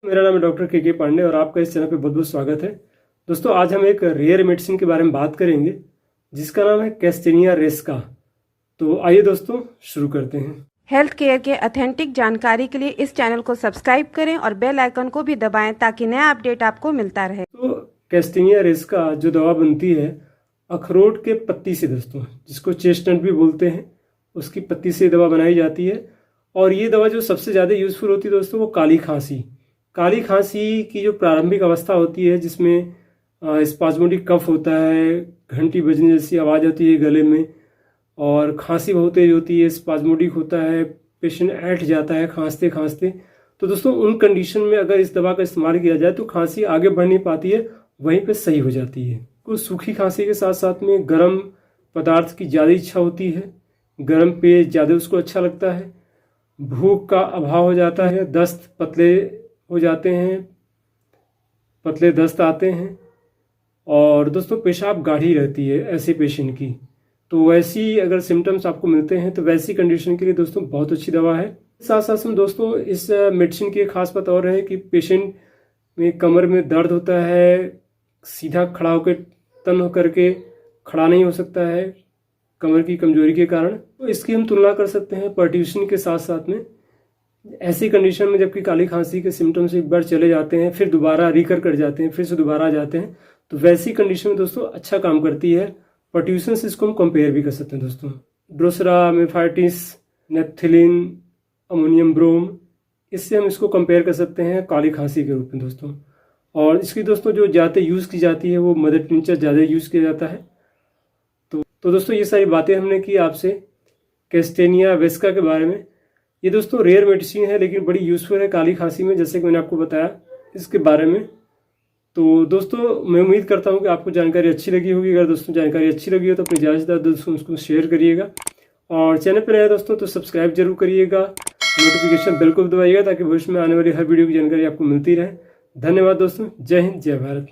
मेरा नाम है डॉक्टर के पांडे और आपका इस चैनल पे बहुत बहुत स्वागत है। दोस्तों आज हम एक रेयर मेडिसिन के बारे में बात करेंगे जिसका नाम है कैस्टेनिया रेस्का। तो आइए दोस्तों शुरू करते हैं। हेल्थ केयर के ऑथेंटिक जानकारी के लिए इस चैनल को सब्सक्राइब करें और बेल आइकन को भी दबाएं ताकि नया अपडेट आपको मिलता रहे। तो कैस्टेनिया रेस्का जो दवा बनती है अखरोट के पत्ती से दोस्तों, जिसको चेस्टनट भी बोलते हैं, उसकी पत्ती से दवा बनाई जाती है। और ये दवा जो सबसे ज़्यादा यूज़फुल होती है दोस्तों वो काली खांसी की जो प्रारंभिक अवस्था होती है जिसमें स्पाज्मोडिक कफ होता है, घंटी बजने जैसी आवाज़ होती है गले में और खांसी बहुत तेज होती है, स्पाज्मोडिक होता है, पेशेंट ऐंठ जाता है खांसते खांसते। तो दोस्तों उन कंडीशन में अगर इस दवा का इस्तेमाल किया जाए तो खांसी आगे बढ़ नहीं पाती है, वहीं पे सही हो जाती है। कुछ सूखी खांसी के साथ साथ में गर्म पदार्थ की ज़्यादा इच्छा होती है, गर्म पेय ज़्यादा उसको अच्छा लगता है, भूख का अभाव हो जाता है, दस्त पतले हो जाते हैं, पतले दस्त आते हैं और दोस्तों पेशाब गाढ़ी रहती है ऐसे पेशेंट की। तो वैसी अगर सिम्टम्स आपको मिलते हैं तो वैसी कंडीशन के लिए दोस्तों बहुत अच्छी दवा है। साथ साथ में दोस्तों इस मेडिसिन की एक खास बात और है कि पेशेंट में कमर में दर्द होता है, सीधा खड़ा होकर तन होकर के खड़ा नहीं हो सकता है कमर की कमजोरी के कारण। तो इसकी हम तुलना कर सकते हैं पर्ट्यूशन के साथ साथ में। ऐसी कंडीशन में जबकि काली खांसी के सिम्टम्स एक बार चले जाते हैं फिर दोबारा रिकर कर जाते हैं, फिर से दोबारा आ जाते हैं, तो वैसी कंडीशन में दोस्तों अच्छा काम करती है। पर्ट्यूशन से इसको हम कंपेयर भी कर सकते हैं दोस्तों। ड्रोसरा मेफाइटिस, नेप्थिलिन, अमोनियम ब्रोम, इससे हम इसको कंपेयर कर सकते हैं काली खांसी के रूप में दोस्तों। और इसकी दोस्तों जो ज़्यादा यूज़ की जाती है वो मदर टिंचर ज़्यादा यूज़ किया जाता है। तो दोस्तों ये सारी बातें हमने की आपसे कैस्टेनिया वेस्का के बारे में। ये दोस्तों रेयर मेडिसिन है लेकिन बड़ी यूज़फुल है काली खांसी में, जैसे कि मैंने आपको बताया इसके बारे में। तो दोस्तों मैं उम्मीद करता हूँ कि आपको जानकारी अच्छी लगी होगी। अगर दोस्तों जानकारी अच्छी लगी हो तो अपनी ज़्यादा दोस्तों उसको शेयर करिएगा और चैनल पर नए दोस्तों तो सब्सक्राइब जरूर करिएगा, नोटिफिकेशन बिल्कुल दबाइएगा ताकि भविष्य में आने वाली हर वीडियो की जानकारी आपको मिलती रहे। धन्यवाद दोस्तों, जय हिंद, जय भारत।